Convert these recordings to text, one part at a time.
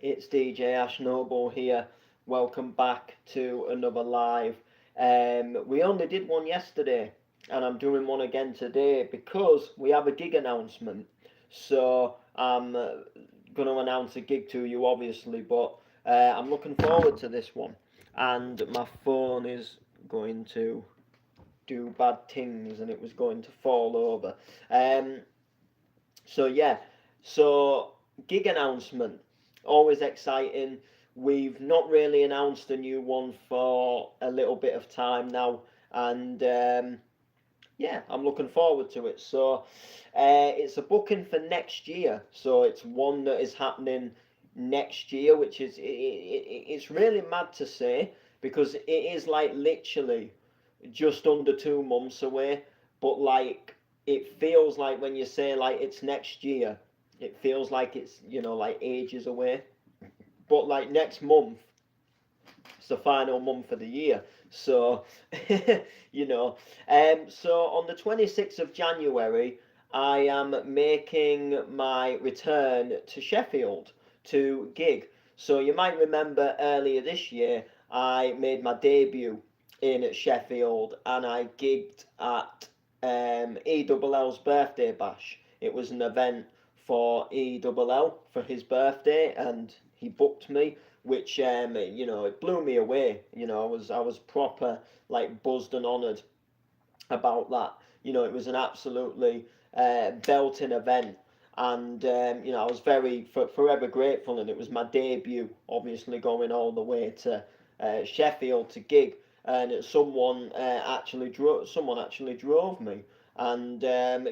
It's DJ Ash Noble here. Welcome back to another live. We only did one yesterday, and I'm doing one again today because we have a gig announcement. So I'm going to announce a gig to you, obviously, but I'm looking forward to this one. And my phone is going to do bad things, and it was going to fall over. Um, so yeah, so gig announcement, always exciting. We've not really announced a new one for a little bit of time now, and yeah, I'm looking forward to it. So it's a booking for next year, so it's one that is happening next year, which is it's really mad to say because it is like literally just under 2 months away, but like it feels like when you say like it's next year, it feels like it's like ages away. But like next month, it's the final month of the year, so you know. So on the 26th of January, I am making my return to Sheffield to gig. So you might remember earlier this year I made my debut in Sheffield and I gigged at ELL's birthday bash. It was an event for ELL for his birthday, and he booked me, which it blew me away. I was proper like buzzed and honoured about that. It was an absolutely belting event, and I was forever grateful. And it was my debut, obviously going all the way to Sheffield to gig, and someone actually drove me and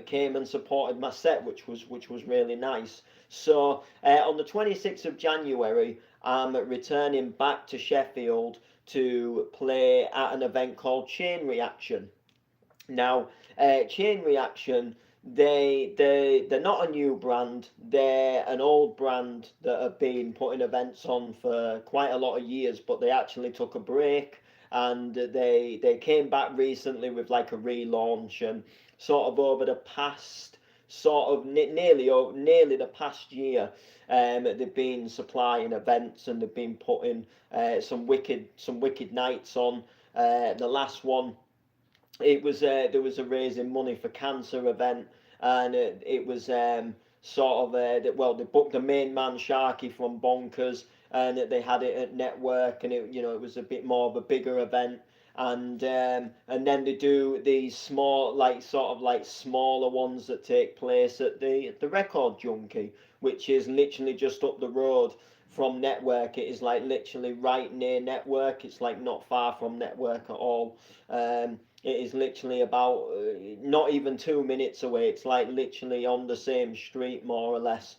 came and supported my set, which was really nice. So on the 26th of January, I'm returning back to Sheffield to play at an event called Chain Reaction. Now, Chain Reaction, they're not a new brand. They're an old brand that have been putting events on for quite a lot of years, but they actually took a break and they came back recently with like a relaunch, and sort of over the past sort of nearly the past year, they've been supplying events and they've been putting some wicked nights on. The last one, there was a raising money for cancer event, and it was sort of they booked the main man Sharky from Bonkers, and they had it at Network, and it was a bit more of a bigger event. And then they do these small, like sort of like smaller ones that take place at the Record Junkie, which is literally just up the road from Network. It is like literally right near Network. It's like not far from Network at all. It is literally about not even 2 minutes away. It's like literally on the same street, more or less.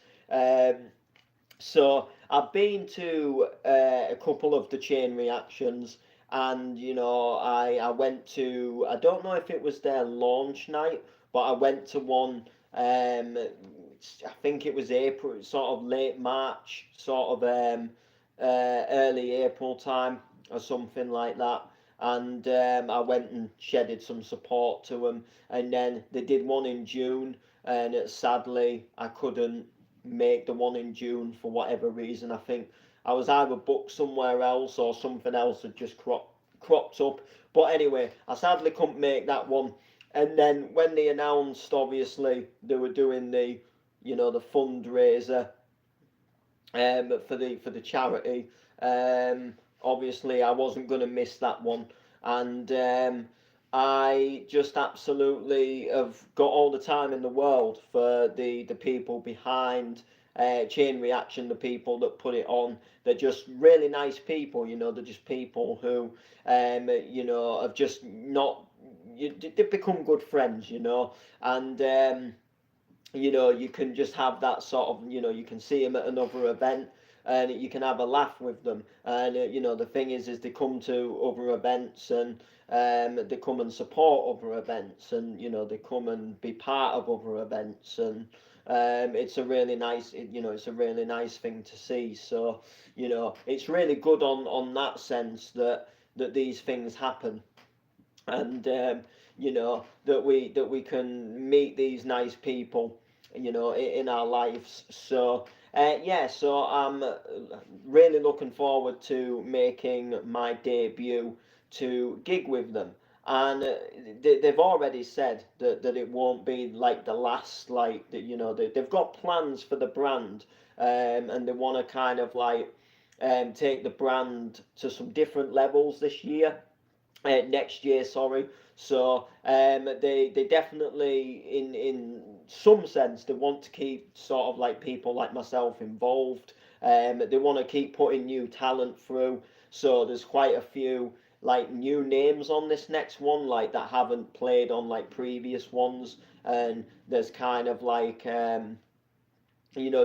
So I've been to a couple of the Chain Reactions, and I went to, I don't know if it was their launch night, but I went to one. I think it was April, sort of late March, sort of early April time or something like that. And I went and shedded some support to them. And then they did one in June, and sadly I couldn't make the one in June for whatever reason. I think I was either booked somewhere else or something else had just cropped up. But anyway, I sadly couldn't make that one. And then when they announced, obviously they were doing the fundraiser for the charity. Obviously, I wasn't going to miss that one, and I just absolutely have got all the time in the world for the people behind Chain Reaction, the people that put it on. They're just really nice people. They're just people who have just not. They've become good friends. And you can just have that sort of, you can see them at another event and you can have a laugh with them. And the thing is they come to other events, and they come and support other events, and they come and be part of other events, and it's a really nice, it's a really nice thing to see. So it's really good on that sense that these things happen, and that we can meet these nice people in our lives. So Yeah, so I'm really looking forward to making my debut to gig with them. And they've already said that it won't be like the last, like, they've got plans for the brand, and they want to kind of like take the brand to some different levels this year, next year, sorry. So they definitely, in some sense, they want to keep sort of like people like myself involved. They want to keep putting new talent through. So there's quite a few like new names on this next one, like that haven't played on like previous ones, and there's kind of like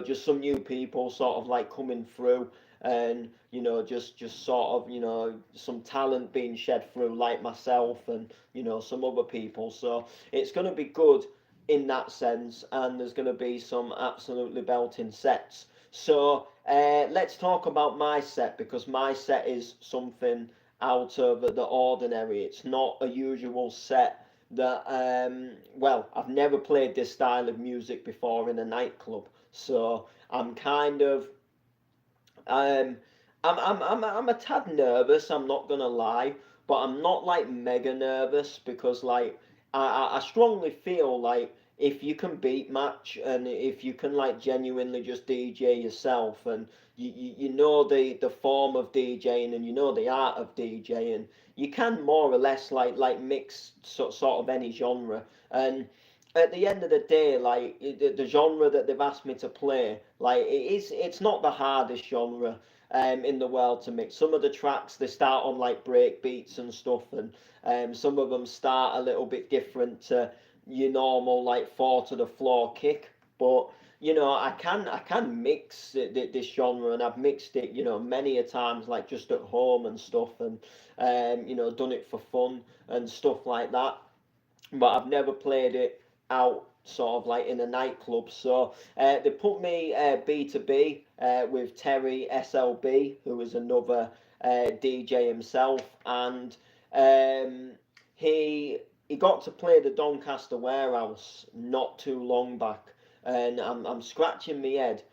just some new people sort of like coming through, and just sort of some talent being shed through like myself, and some other people. So it's going to be good in that sense, and there's going to be some absolutely belting sets. So let's talk about my set, because my set is something out of the ordinary. It's not a usual set that well, I've never played this style of music before in a nightclub, so I'm kind of um I'm a tad nervous, I'm not gonna lie, but I'm not like mega nervous, because like I strongly feel like if you can beat match, and if you can like genuinely just DJ yourself, and you know the form of DJing, and you know the art of DJing, you can more or less like mix sort of any genre. And at the end of the day, like the genre that they've asked me to play, like it's not the hardest genre in the world to mix. Some of the tracks, they start on like break beats and stuff, and some of them start a little bit different to your normal like four to the floor kick. But I can mix this genre, and I've mixed it many a times, like just at home and stuff, and done it for fun and stuff like that, but I've never played it out sort of like in a nightclub. So they put me B2B with Terry SLB, who is another DJ himself, and um, he he got to play the Doncaster Warehouse not too long back, and I'm scratching my head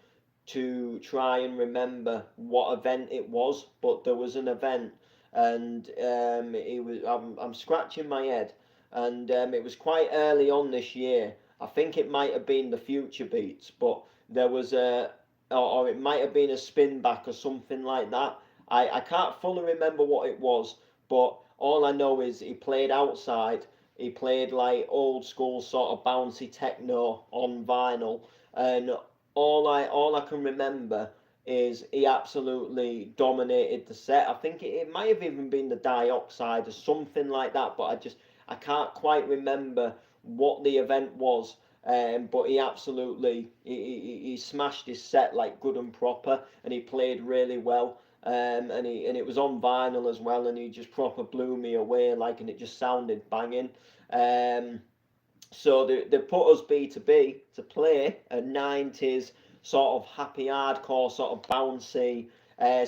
to try and remember what event it was, but there was an event, and it was I'm scratching my head, and it was quite early on this year. I think it might have been the Future Beats, but there was or it might have been a spin back or something like that. I can't fully remember what it was, but all I know is he played outside. He played like old school sort of bouncy techno on vinyl, and all I can remember is he absolutely dominated the set. I think it might have even been the Dioxide or something like that, but I can't quite remember what the event was. But he absolutely he smashed his set like good and proper, and he played really well. And it was on vinyl as well, and he just proper blew me away, like, and it just sounded banging. Um, so they put us B2B to play a 90s sort of happy hardcore, sort of bouncy,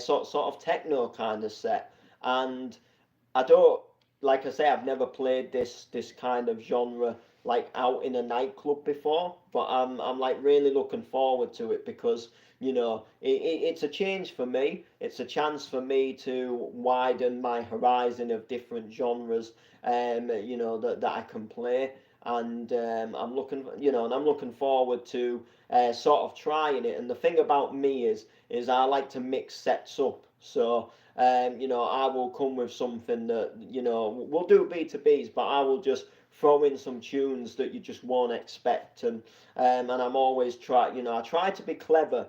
sort of techno kind of set. And I don't, like I say, I've never played this kind of genre like out in a nightclub before, but I'm like really looking forward to it, because it's a change for me. It's a chance for me to widen my horizon of different genres, that I can play, and I'm looking forward to sort of trying it. And the thing about me is I like to mix sets up, so I will come with something that, we'll do B2Bs, but I will just throw in some tunes that you just won't expect. And I'm always I try to be clever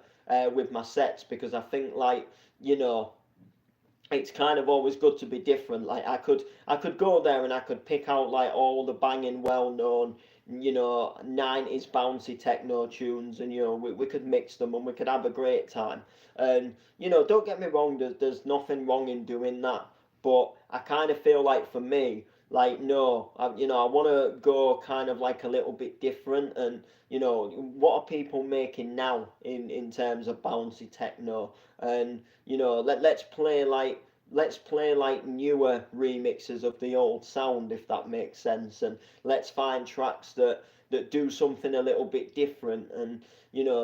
with my sets, because I think, like, you know, it's kind of always good to be different. Like, I could go there and I could pick out like all the banging, well known, 90s bouncy techno tunes, and we could mix them and we could have a great time. And don't get me wrong, there's nothing wrong in doing that, but I kind of feel like, for me, like, no, I want to go kind of like a little bit different. And what are people making now in terms of bouncy techno? And let's play like newer remixes of the old sound, if that makes sense. And let's find tracks that that do something a little bit different, and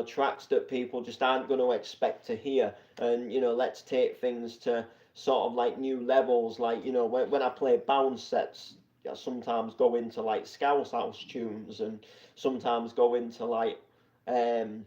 tracks that people just aren't going to expect to hear. And let's take things to sort of like new levels. Like when I play bounce sets, I sometimes go into like Scouse House tunes, and sometimes go um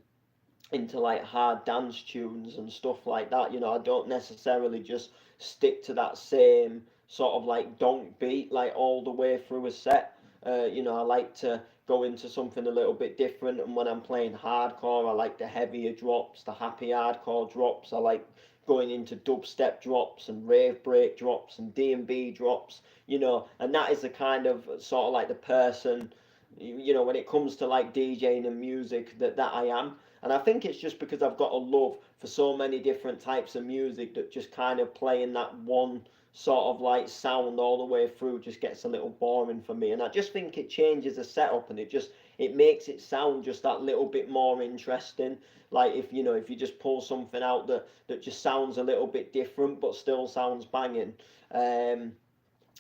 into like hard dance tunes and stuff like that. I don't necessarily just stick to that same sort of like donk beat like all the way through a set. I like to go into something a little bit different, and when I'm playing hardcore, I like the heavier drops, the happy hardcore drops. I like going into dubstep drops and rave break drops and D&B drops, and that is the kind of sort of like the person, when it comes to like DJing and music, that I am. And I think it's just because I've got a love for so many different types of music that just kind of playing that one sort of like sound all the way through just gets a little boring for me. And I just think it changes the setup, and it makes it sound just that little bit more interesting. Like if you just pull something out that just sounds a little bit different but still sounds banging. Um,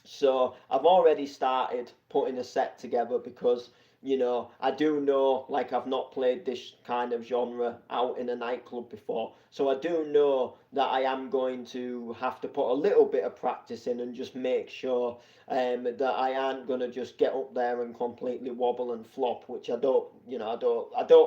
so I've already started putting a set together because I do know, like, I've not played this kind of genre out in a nightclub before. So I do know that I am going to have to put a little bit of practice in and just make sure that I aren't going to just get up there and completely wobble and flop, which I don't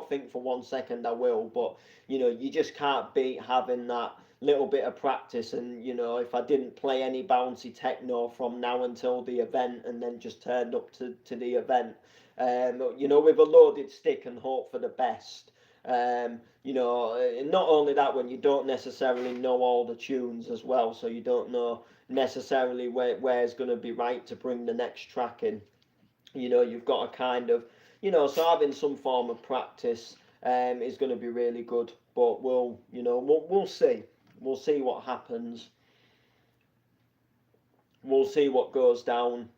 think for 1 second I will. But you just can't beat having that little bit of practice. And if I didn't play any bouncy techno from now until the event and then just turned up to the event, with a loaded stick and hope for the best. Not only that, when you don't necessarily know all the tunes as well, so you don't know necessarily where's going to be right to bring the next track in. You've got a kind of, so having some form of practice is going to be really good. But we'll see. We'll see what happens. We'll see what goes down.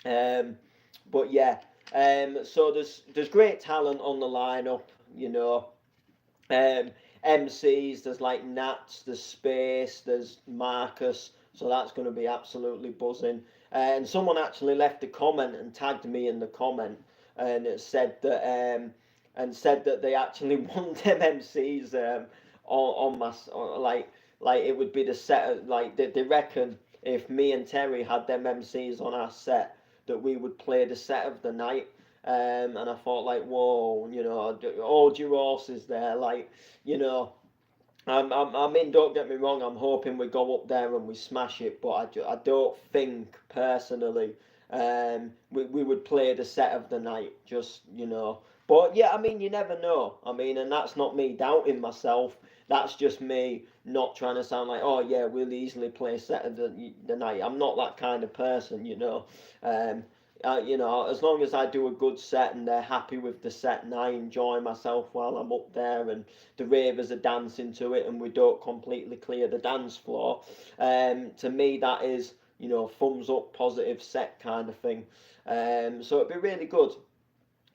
But yeah, so there's great talent on the lineup. Um, MCs, there's like Nats, there's Space, there's Marcus. So that's going to be absolutely buzzing. And someone actually left a comment and tagged me in the comment, and it said that they actually want them MCs on my like it would be the set of, like they reckon if me and Terry had them MCs on our set, that we would play the set of the night. And I thought, like, whoa, hold your horses there, like, you know. I mean, don't get me wrong. I'm hoping we go up there and we smash it, but I don't think personally we would play the set of the night. Just but yeah, I mean, you never know. I mean, and that's not me doubting myself. That's just me not trying to sound like, oh yeah, we'll easily play set of the night. I'm not that kind of person. Um, as long as I do a good set and they're happy with the set and I enjoy myself while I'm up there and the ravers are dancing to it and we don't completely clear the dance floor, to me that is, thumbs up, positive set kind of thing. So it'd be really good.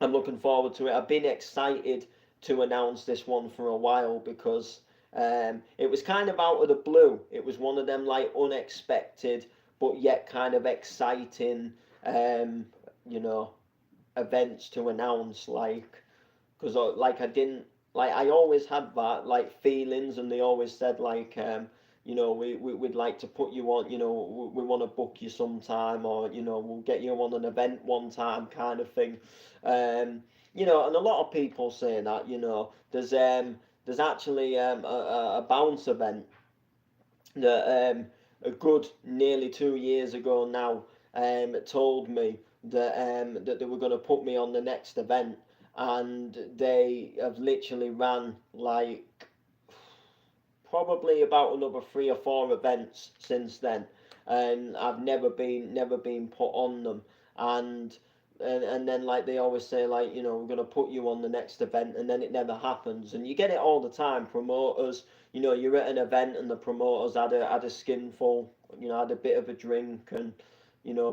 I'm looking forward to it. I've been excited to announce this one for a while because it was kind of out of the blue. It was one of them like unexpected but yet kind of exciting, um, you know, events to announce. Like, because like I didn't like I always had that like feelings, and they always said like we'd like to put you on, we want to book you sometime, or we'll get you on an event one time kind of thing. um and a lot of people say that, there's actually a bounce event that a good nearly 2 years ago now told me that they were going to put me on the next event, and they have literally ran like probably about another 3 or 4 events since then, and I've never been put on them. And then like they always say, like, we're going to put you on the next event, and then it never happens. And you get it all the time. Promoters, you're at an event and the promoters had a skinful, had a bit of a drink, and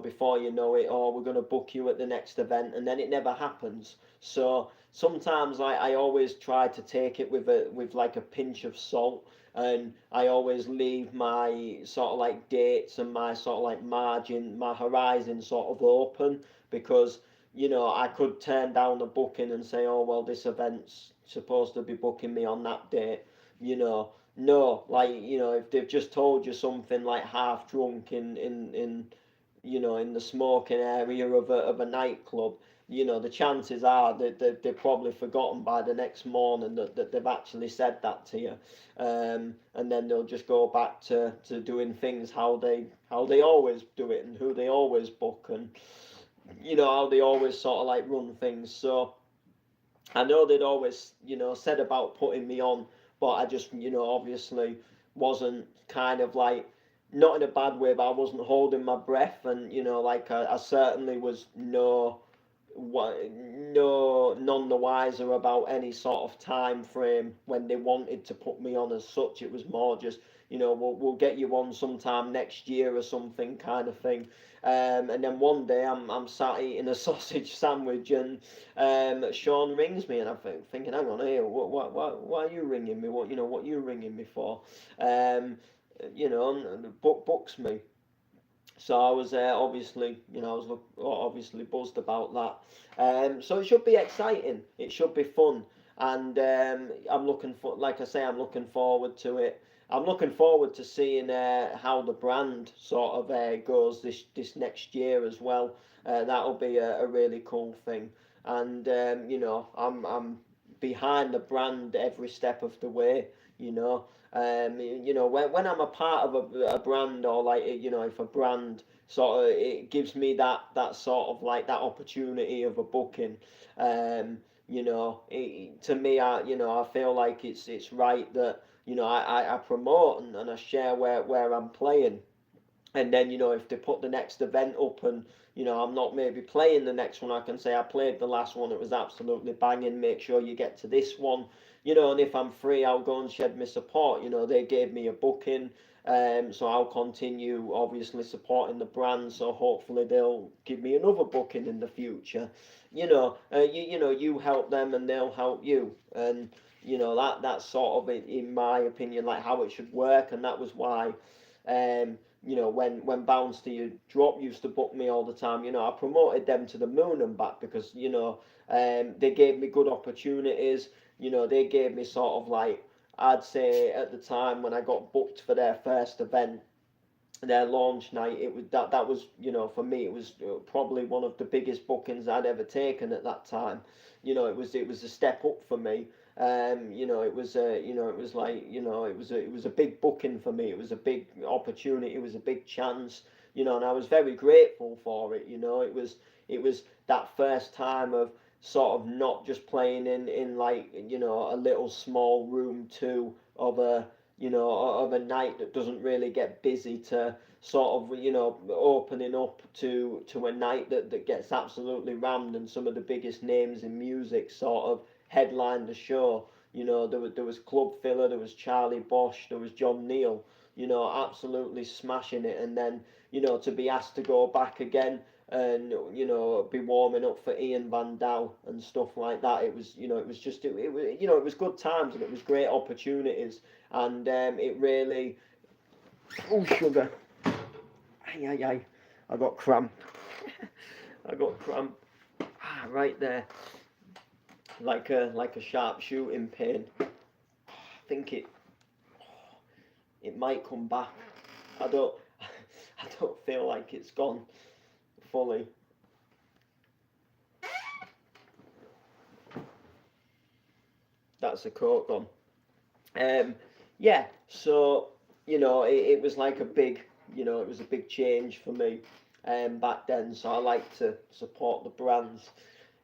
before you know it, oh, we're going to book you at the next event, and then it never happens. So sometimes I always try to take it with like a pinch of salt, and I always leave my sort of like dates and my sort of like margin, my horizon sort of open, because I could turn down a booking and say, oh well, this event's supposed to be booking me on that date. No, like if they've just told you something like half drunk in the smoking area of a nightclub, the chances are that they've probably forgotten by the next morning that they've actually said that to you, and then they'll just go back to doing things how they always do it and who they always book, and how they always sort of like run things. So I know they'd always said about putting me on, but I just obviously wasn't kind of like, not in a bad way, but I wasn't holding my breath, and like I certainly was none the wiser about any sort of time frame when they wanted to put me on as such. It was more just, we'll get you on sometime next year or something kind of thing. And then one day I'm sat eating a sausage sandwich, and Sean rings me, and I'm thinking, hang on here, why are you ringing me? What are you ringing me for? And books me. So I was obviously, obviously buzzed about that. So it should be exciting. It should be fun, and I'm looking for, like I say, I'm looking forward to it. I'm looking forward to seeing how the brand sort of goes this next year as well. That'll be a really cool thing, and I'm behind the brand every step of the way. You know, when I'm a part of a brand, or like if a brand sort of, it gives me that sort of like that opportunity of a booking. To me, I feel like it's right that I promote and I share where I'm playing, and then if they put the next event up, and I'm not maybe playing the next one, I can say I played the last one, it was absolutely banging, make sure you get to this one. And if I'm free, I'll go and shed my support. They gave me a booking, so I'll continue obviously supporting the brand, so hopefully they'll give me another booking in the future. You help them and they'll help you, and that's sort of, in my opinion, like how it should work. And that was why, when Bounce to You Drop used to book me all the time, I promoted them to the moon and back, because they gave me good opportunities. They gave me sort of like, I'd say at the time when I got booked for their first event, their launch night, it was that was, for me, it was probably one of the biggest bookings I'd ever taken at that time. It was a step up for me. It was like, it was a big booking for me. It was a big opportunity. It was a big chance. And I was very grateful for it. It was that first time of sort of not just playing in like, a little small room two of a night that doesn't really get busy, to sort of opening up to a night that gets absolutely rammed, and some of the biggest names in music sort of headlined the show. There was Club Filler, there was Charlie Bosch, there was John Neal, absolutely smashing it. And then, to be asked to go back again and, be warming up for Ian Van Dal and stuff like that. It was good times, and it was great opportunities. And it really, oh, sugar, ay, ay, ay, I got cramp. I got cramp, right there, like a sharp shooting pain. I think it might come back. I don't I don't feel like it's gone fully. That's a coat gone. Yeah. So it was like it was a big change for me back then. So I like to support the brands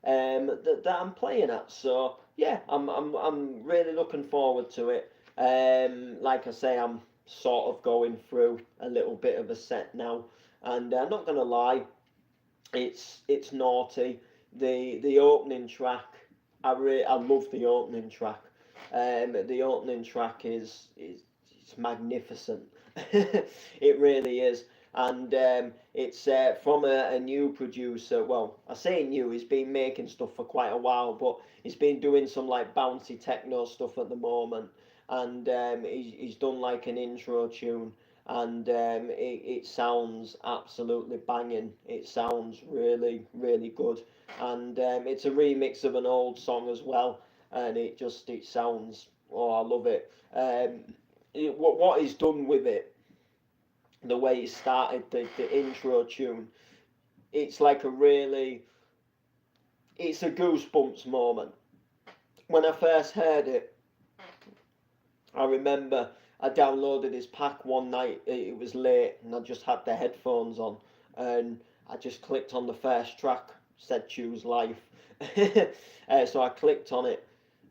that I'm playing at. So yeah, I'm really looking forward to it. Like I say, I'm sort of going through a little bit of a set now, and I'm not gonna lie, it's naughty. The opening track, I love the opening track. The opening track is it's magnificent. It really is. And it's from a new producer. Well, I say new, he's been making stuff for quite a while, but he's been doing some like bouncy techno stuff at the moment. And he's done like an intro tune, and it sounds absolutely banging. It sounds really, really good. and it's a remix of an old song as well, and it sounds, oh, I love it. What he's done with it, the way he started the intro tune, it's like a really, it's a goosebumps moment. When I first heard it, I remember I downloaded his pack one night. It was late, and I just had the headphones on, and I just clicked on the first track. Said "Choose Life," so I clicked on it,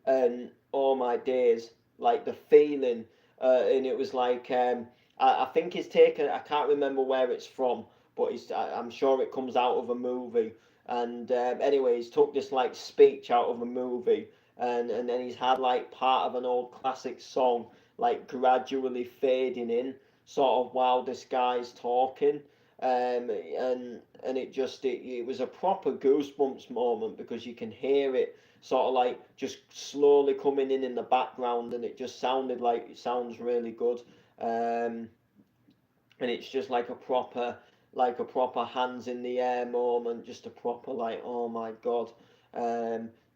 and oh my days, like the feeling, and it was like I think it's taken. I can't remember where it's from, but I'm sure it comes out of a movie. And anyway, he's took this like speech out of a movie, and then he's had like part of an old classic song like gradually fading in, sort of while this guy's talking. And it was a proper goosebumps moment because you can hear it sort of like just slowly coming in the background, and it just sounded like it sounds really good. And it's just like a proper hands in the air moment, just a proper like, oh my god.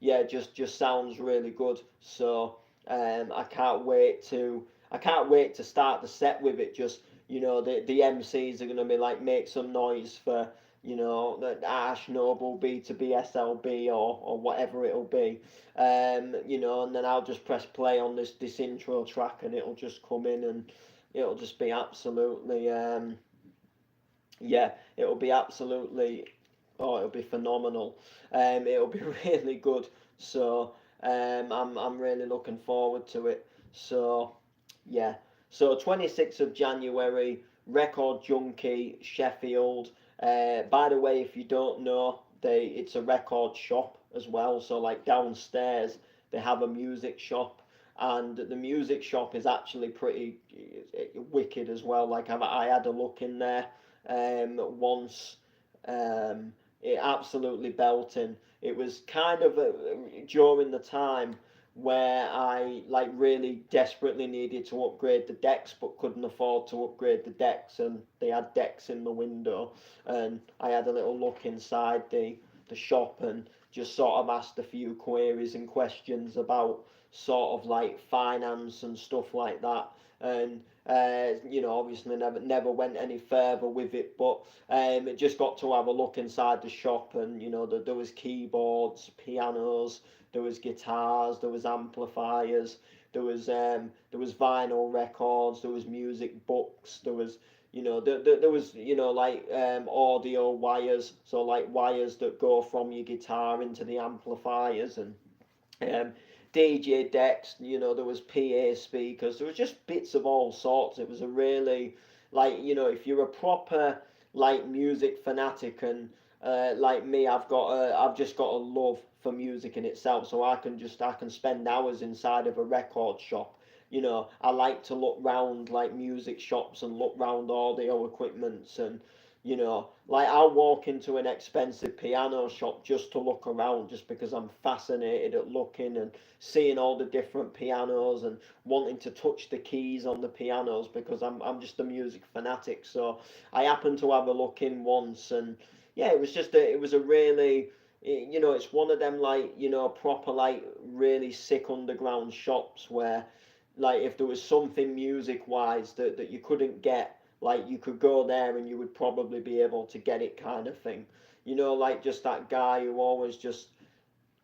Yeah, just sounds really good. So I can't wait to start the set with it. Just, the MCs are gonna be like, make some noise for, the Ash Noble B2B SLB, or whatever it'll be. And then I'll just press play on this intro track, and it'll just come in, and it'll just be absolutely yeah, it'll be absolutely, oh, it'll be phenomenal. It'll be really good. So I'm really looking forward to it. So yeah, so 26th of January, Record Junkie, Sheffield. By the way, if you don't know, it's a record shop as well. So like downstairs, they have a music shop, and the music shop is actually pretty wicked as well. Like I had a look in there once. It absolutely belting. It was kind of during the time where I like really desperately needed to upgrade the decks, but couldn't afford to upgrade the decks, and they had decks in the window, and I had a little look inside the shop, and just sort of asked a few queries and questions about sort of like finance and stuff like that. And obviously never went any further with it, but it just got to have a look inside the shop, and there was keyboards, pianos, there was guitars, there was amplifiers, there was vinyl records, there was music books, there was there was like audio wires, so like wires that go from your guitar into the amplifiers, and um, DJ decks, there was PA speakers, there was just bits of all sorts. It was a really, like, if you're a proper, like, music fanatic, and like me, I've just got a love for music in itself, so I can spend hours inside of a record shop. I like to look round like music shops and look round audio equipments, and like I'll walk into an expensive piano shop just to look around, just because I'm fascinated at looking and seeing all the different pianos, and wanting to touch the keys on the pianos, because I'm just a music fanatic. So I happened to have a look in once, and yeah, it was a really, it's one of them, like, proper, like, really sick underground shops where, like, if there was something music wise that you couldn't get, like, you could go there and you would probably be able to get it, kind of thing. Like, just that guy who always just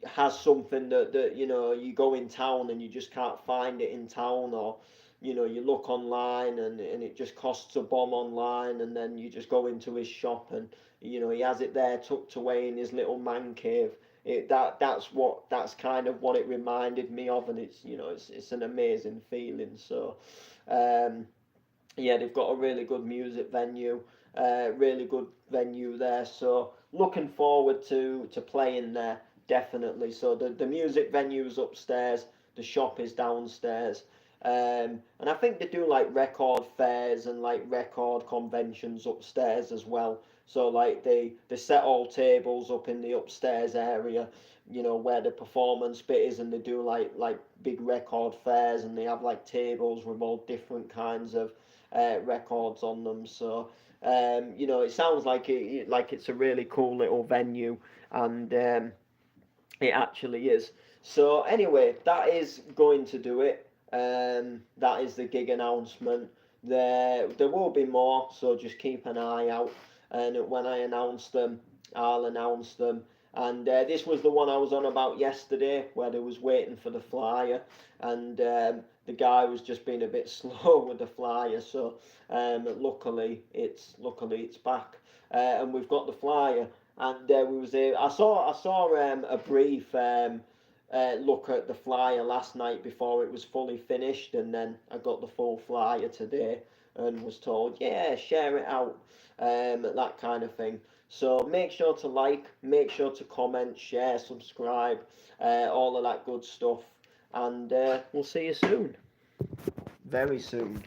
has something that you go in town and you just can't find it in town, or you look online, and it just costs a bomb online, and then you just go into his shop, and he has it there tucked away in his little man cave. That's kind of what it reminded me of, and it's an amazing feeling. So um yeah, they've got a really good music venue, really good venue there. So looking forward to playing there, definitely. So the music venue's upstairs, the shop is downstairs. And I think they do like record fairs and like record conventions upstairs as well. So like they set all tables up in the upstairs area, you know, where the performance bit is, and they do like big record fairs, and they have like tables with all different kinds of records on them. So you know, it sounds like it's a really cool little venue, and it actually is. So anyway, that is going to do it. That is the gig announcement. There will be more, so just keep an eye out. And when I announce them, I'll announce them. And this was the one I was on about yesterday, where they was waiting for the flyer, and the guy was just being a bit slow with the flyer. So luckily it's back, and we've got the flyer. And we was there. I saw a brief look at the flyer last night before it was fully finished, and then I got the full flyer today and was told, yeah, share it out, that kind of thing. So make sure to like, make sure to comment, share, subscribe, all of that good stuff, and we'll see you soon, very soon.